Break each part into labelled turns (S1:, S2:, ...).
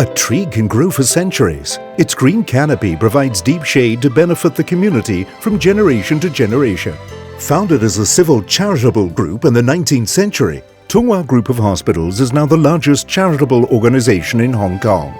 S1: A tree can grow for centuries. Its green canopy provides deep shade to benefit the community from generation to generation. Founded as a civil charitable group in the 19th century, Tunghua Group of Hospitals is now the largest charitable organization in Hong Kong.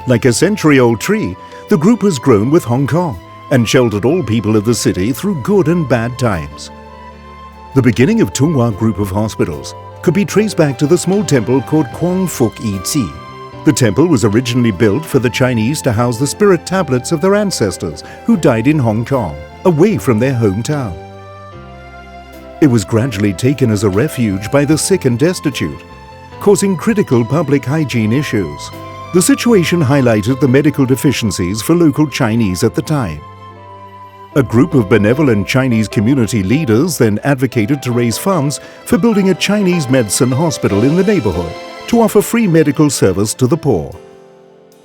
S1: Like a century-old tree, the group has grown with Hong Kong and sheltered all people of the city through good and bad times. The beginning of Tunghua Group of Hospitals could be traced back to the small temple called Quang Fuk Yi Tzi. The temple was originally built for the Chinese to house the spirit tablets of their ancestors who died in Hong Kong, away from their hometown. It was gradually taken as a refuge by the sick and destitute, causing critical public hygiene issues. The situation highlighted the medical deficiencies for local Chinese at the time. A group of benevolent Chinese community leaders then advocated to raise funds for building a Chinese medicine hospital in the neighborhood to offer free medical service to the poor.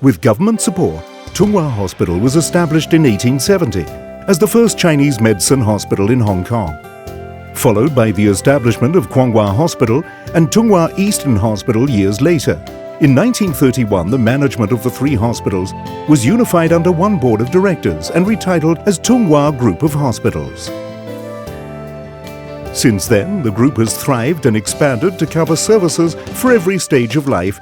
S1: With government support, Tunghua Hospital was established in 1870 as the first Chinese medicine hospital in Hong Kong, followed by the establishment of Kwonghua Hospital and Tunghua Eastern Hospital years later. In 1931, the management of the three hospitals was unified under one board of directors and retitled as Tunghua Group of Hospitals. Since then, the group has thrived and expanded to cover services for every stage of life.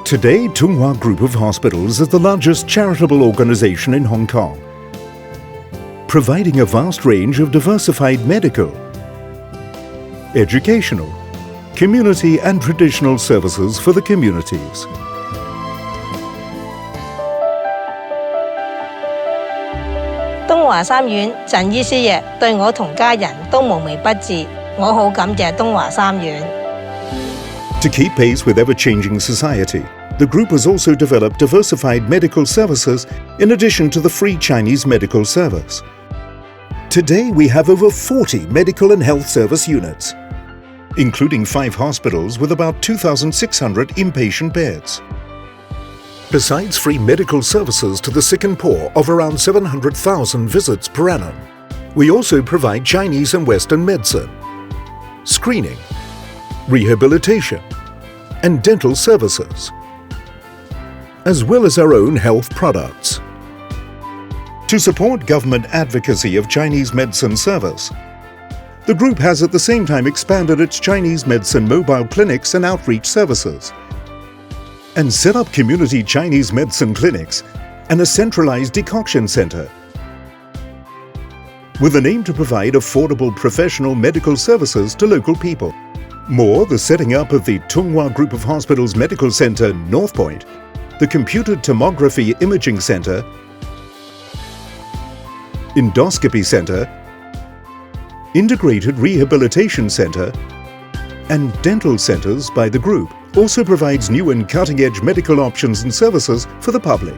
S1: Today, Tunghua Group of Hospitals is the largest charitable organization in Hong Kong, providing a vast range of diversified medical, educational, community and traditional services for the communities.
S2: 東華三院陳醫師爺對我同家人都無微不至，我好感謝東華三院。
S1: To keep pace with ever-changing society, the group has also developed diversified medical services in addition to the free Chinese medical service. Today we have over 40 medical and health service units, including 5 hospitals with about 2,600 inpatient beds. Besides free medical services to the sick and poor of around 700,000 visits per annum, we also provide Chinese and Western medicine, screening, rehabilitation, and dental services, as well as our own health products. To support government advocacy of Chinese medicine service, the group has at the same time expanded its Chinese medicine mobile clinics and outreach services, and set up community Chinese medicine clinics and a centralized decoction center, with an aim to provide affordable professional medical services to local people. More, the setting up of the Tunghua Group of Hospitals Medical Center North Point, the Computed Tomography Imaging Center, Endoscopy Center, Integrated Rehabilitation Center, and dental centers by the group also provides new and cutting-edge medical options and services for the public.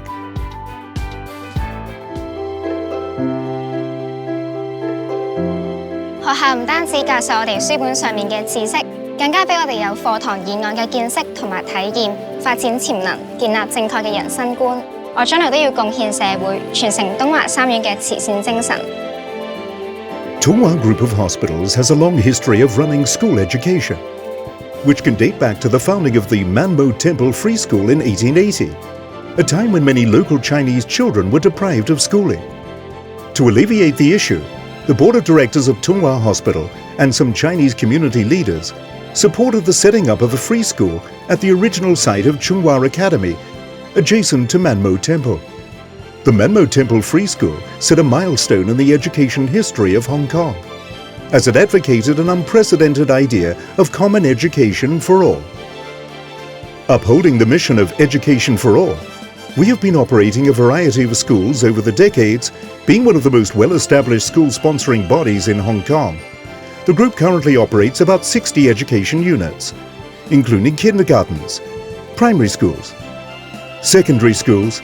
S3: 學校唔單止教授我哋書本上面嘅知識，更加俾我哋有課堂以外嘅見識同埋體驗，發展潛能，建立正確嘅人生觀。我將來都要貢獻社會，傳承東華三院嘅慈善精神。
S1: Tunghua Group of Hospitals has a long history of running school education, which can date back to the founding of the Manmo Temple Free School in 1880, a time when many local Chinese children were deprived of schooling. To alleviate the issue, the board of directors of Tunghua Hospital and some Chinese community leaders supported the setting up of a free school at the original site of Chunghua Academy, adjacent to Manmo Temple. The Manmo Temple Free School set a milestone in the education history of Hong Kong, as it advocated an unprecedented idea of common education for all. Upholding the mission of education for all, we have been operating a variety of schools over the decades, being one of the most well-established school-sponsoring bodies in Hong Kong. The group currently operates about 60 education units, including kindergartens, primary schools, secondary schools,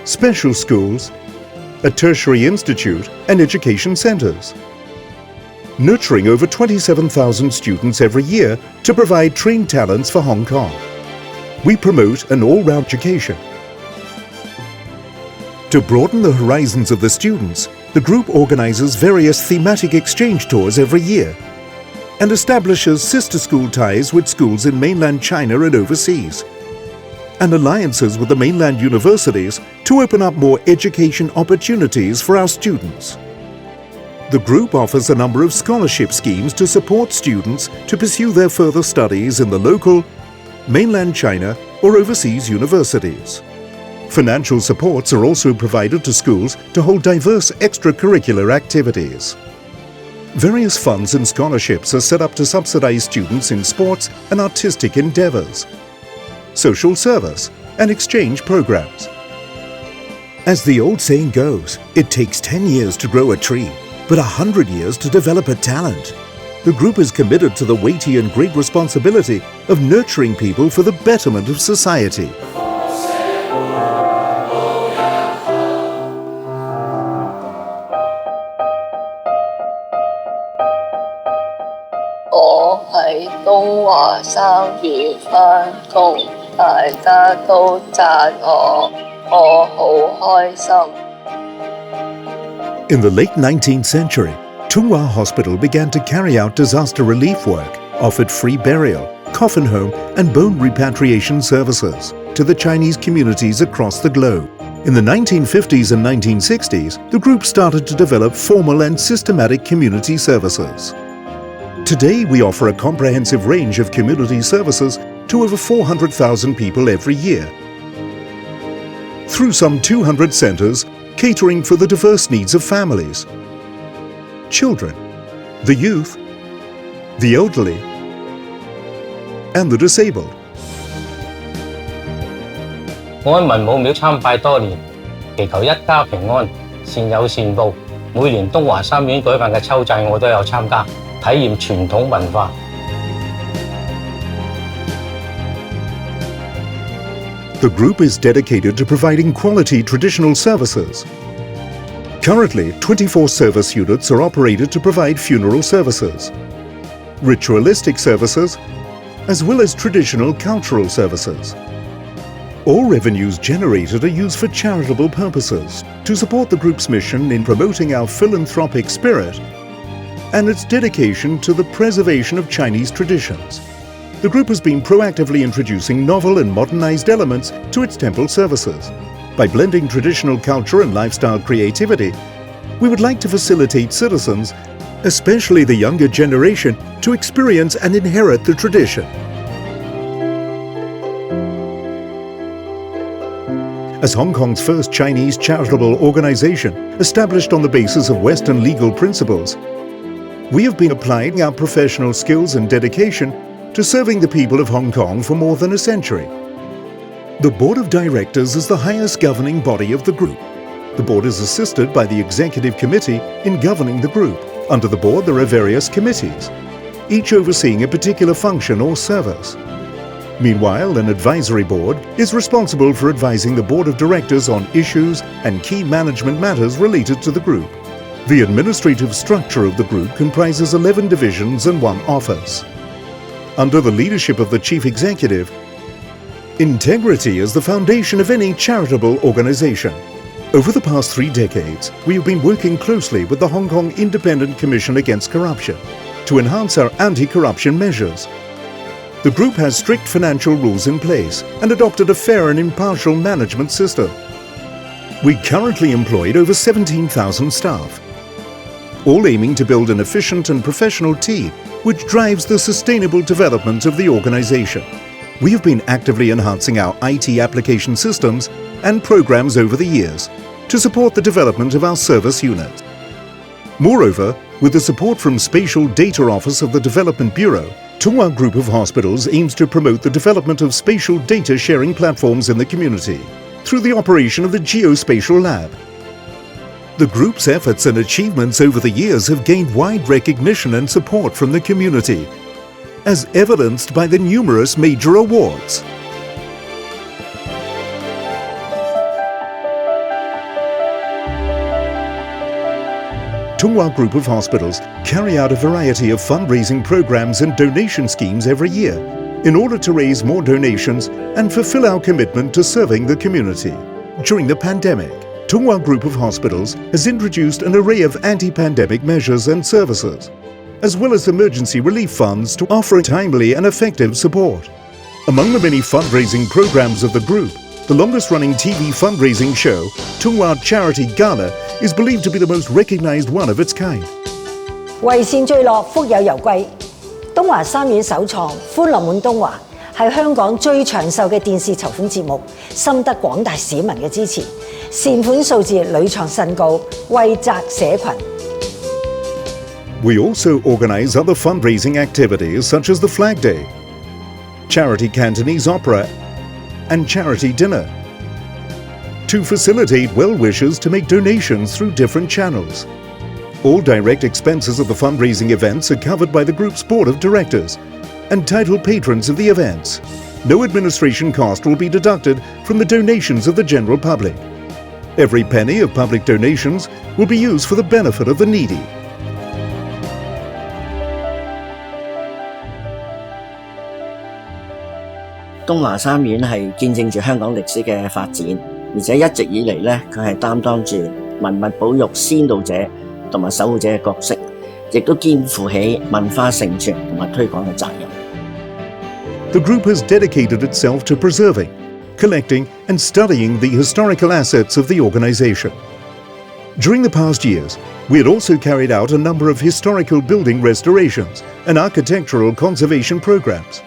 S1: special schools, a tertiary institute, and education centers, nurturing over 27,000 students every year to provide trained talents for Hong Kong. We promote an all-round education. To broaden the horizons of the students, the group organizes various thematic exchange tours every year. and establishes sister school ties with schools in mainland China and overseas, and alliances with the mainland universities to open up more education opportunities for our students. The group offers a number of scholarship schemes to support students to pursue their further studies in the local, mainland China or overseas universities. Financial supports are also provided to schools to hold diverse extracurricular activities. Various funds and scholarships are set up to subsidize students in sports and artistic endeavors, social service and exchange programs. As the old saying goes, it takes 10 years to grow a tree, but 100 years to develop a talent. The group is committed to the weighty and great responsibility of nurturing people for the betterment of society.
S4: 我喺東華三院返工，大家都讚我好開心。
S1: In the late 19th century, Tunghua Hospital began to carry out disaster relief work, offered free burial, coffin home and bone repatriation services to the Chinese communities across the globe. In the 1950s and 1960s, the group started to develop formal and systematic community services. Today, we offer a comprehensive range of community services to over 400,000 people every year, through some 200 centers catering for the diverse needs of families, children, the youth, the elderly, and the disabled.
S5: 我喺文武廟參拜多年，祈求一家平安、善有善報。每年東華三院舉辦嘅秋祭，我都有參加，體驗傳統文化。
S1: The group is dedicated to providing quality traditional services. Currently, 24 service units are operated to provide funeral services, ritualistic services, as well as traditional cultural services. All revenues generated are used for charitable purposes to support the group's mission in promoting our philanthropic spirit and its dedication to the preservation of Chinese traditions. The group has been proactively introducing novel and modernized elements to its temple services. By blending traditional culture and lifestyle creativity, we would like to facilitate citizens, especially the younger generation, to experience and inherit the tradition. As Hong Kong's first Chinese charitable organization, established on the basis of Western legal principles, we have been applying our professional skills and dedication to serving the people of Hong Kong for more than a century. The Board of Directors is the highest governing body of the group. The board is assisted by the Executive Committee in governing the group. Under the board, there are various committees, each overseeing a particular function or service. Meanwhile, an advisory board is responsible for advising the Board of Directors on issues and key management matters related to the group. The administrative structure of the group comprises 11 divisions and 1 office. Under the leadership of the Chief Executive, integrity is the foundation of any charitable organization. Over the past 3 decades, we have been working closely with the Hong Kong Independent Commission Against Corruption to enhance our anti-corruption measures. The group has strict financial rules in place and adopted a fair and impartial management system. We currently employ over 17,000 staff, all aiming to build an efficient and professional team which drives the sustainable development of the organization. We have been actively enhancing our IT application systems and programs over the years to support the development of our service units. Moreover, with the support from Spatial Data Office of the Development Bureau, Tunghua Group of Hospitals aims to promote the development of spatial data sharing platforms in the community through the operation of the Geospatial Lab. The group's efforts and achievements over the years have gained wide recognition and support from the community, as evidenced by the numerous major awards. Tunghua Group of Hospitals carry out a variety of fundraising programs and donation schemes every year in order to raise more donations and fulfill our commitment to serving the community. During the pandemic, Tunghua Group of Hospitals has introduced an array of anti-pandemic measures and services. as well as emergency relief funds to offer timely and effective support. Among the many fundraising programs of the group, the longest-running TV fundraising show, Tunghua Charity Gala, is believed to be the most recognized one of its kind.
S6: 為善聚樂，福有攸歸。東華三院首創《歡樂滿東華》係香港最長壽嘅電視籌款節目，深得廣大市民嘅支持，善款數字屢創新高，惠澤社群。
S1: We also organize other fundraising activities such as the Flag Day, Charity Cantonese Opera, and Charity Dinner to facilitate well-wishers to make donations through different channels. All direct expenses of the fundraising events are covered by the group's board of directors and titled patrons of the events. No administration cost will be deducted from the donations of the general public. Every penny of public donations will be used for the benefit of the needy.
S7: 東華三院係見證住香港歷史嘅發展，而且一直以嚟咧，佢係擔當住文物保育先導者同埋守護者嘅角色，亦都肩負起文化承傳同埋推廣嘅責任。
S1: The group has dedicated itself to preserving, collecting, and studying the historical assets of the organization. During the past years, we had also carried out a number of historical building restorations and architectural conservation programs.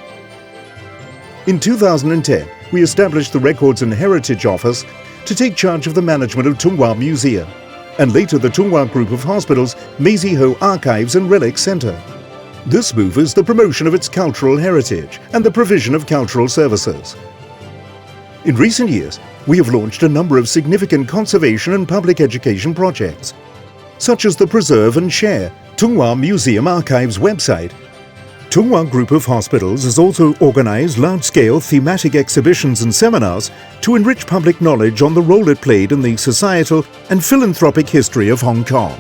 S1: In 2010, we established the Records and Heritage Office to take charge of the management of Tunghua Museum, and later the Tunghua Group of Hospitals Meiziho Archives and Relics Center. This move is the promotion of its cultural heritage and the provision of cultural services. In recent years, we have launched a number of significant conservation and public education projects, such as the Preserve and Share Tunghua Museum Archives website. Tunghua Group of Hospitals has also organized large-scale thematic exhibitions and seminars to enrich public knowledge on the role it played in the societal and philanthropic history of Hong Kong.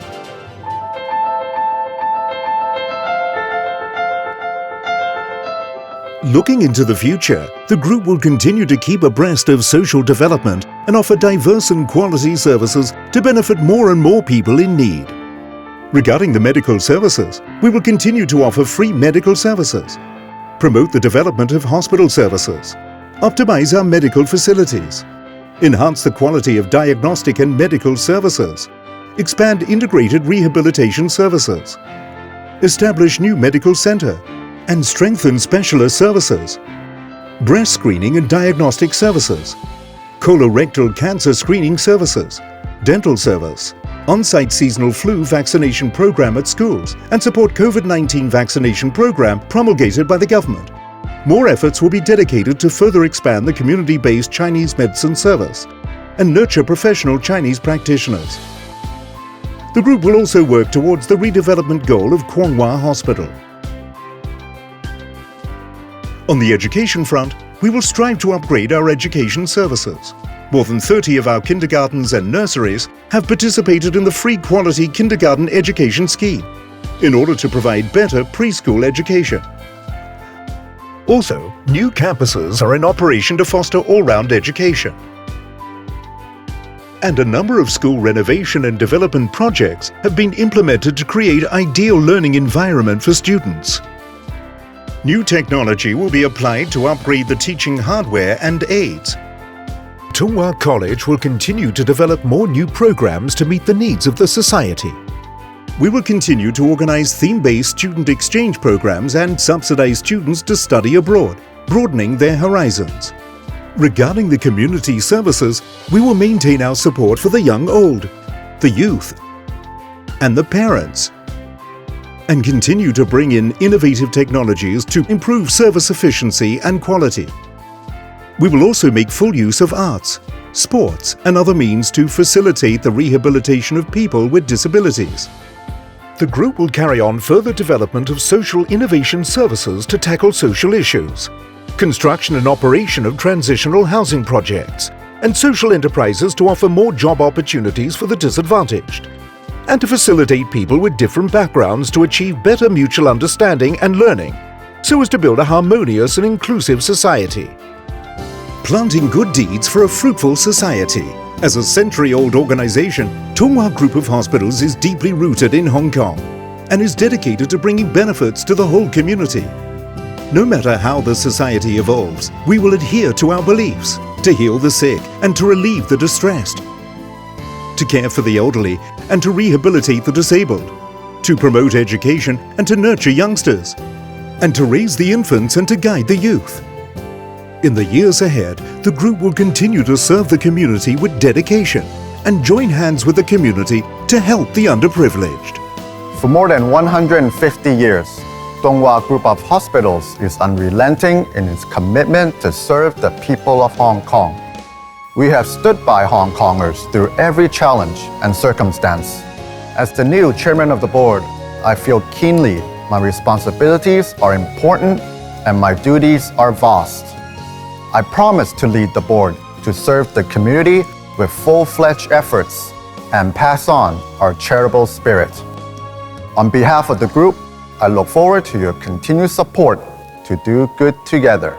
S1: Looking into the future, the group will continue to keep abreast of social development and offer diverse and quality services to benefit more and more people in need. Regarding the medical services, we will continue to offer free medical services, promote the development of hospital services, optimize our medical facilities, enhance the quality of diagnostic and medical services, expand integrated rehabilitation services, establish new medical center, and strengthen specialist services, breast screening and diagnostic services, colorectal cancer screening services, dental service, on-site seasonal flu vaccination program at schools, and support COVID-19 vaccination program promulgated by the government. More efforts will be dedicated to further expand the community-based Chinese medicine service and nurture professional Chinese practitioners. The group will also work towards the redevelopment goal of Kwonghwa Hospital. On the education front, we will strive to upgrade our education services. More than 30 of our kindergartens and nurseries have participated in the free quality kindergarten education scheme in order to provide better preschool education. Also, new campuses are in operation to foster all-round education. And a number of school renovation and development projects have been implemented to create ideal learning environment for students. New technology will be applied to upgrade the teaching hardware and aids. Tunghua College will continue to develop more new programs to meet the needs of the society. We will continue to organize theme-based student exchange programs and subsidize students to study abroad, broadening their horizons. Regarding the community services, we will maintain our support for the young-old, the youth, and the parents, and continue to bring in innovative technologies to improve service efficiency and quality. We will also make full use of arts, sports, and other means to facilitate the rehabilitation of people with disabilities. The group will carry on further development of social innovation services to tackle social issues, construction and operation of transitional housing projects, and social enterprises to offer more job opportunities for the disadvantaged, and to facilitate people with different backgrounds to achieve better mutual understanding and learning, so as to build a harmonious and inclusive society. Planting good deeds for a fruitful society. As a century-old organization, Tunghua Group of Hospitals is deeply rooted in Hong Kong. and is dedicated to bringing benefits to the whole community. No matter how the society evolves, we will adhere to our beliefs, to heal the sick and to relieve the distressed, to care for the elderly and to rehabilitate the disabled, to promote education and to nurture youngsters, and to raise the infants and to guide the youth. In the years ahead, the group will continue to serve the community with dedication and join hands with the community to help the underprivileged.
S8: For more than 150 years, Donghua Group of Hospitals is unrelenting in its commitment to serve the people of Hong Kong. We have stood by Hong Kongers through every challenge and circumstance. As the new chairman of the board, I feel keenly my responsibilities are important and my duties are vast. I promise to lead the board to serve the community with full-fledged efforts and pass on our charitable spirit. On behalf of the group, I look forward to your continued support to do good together.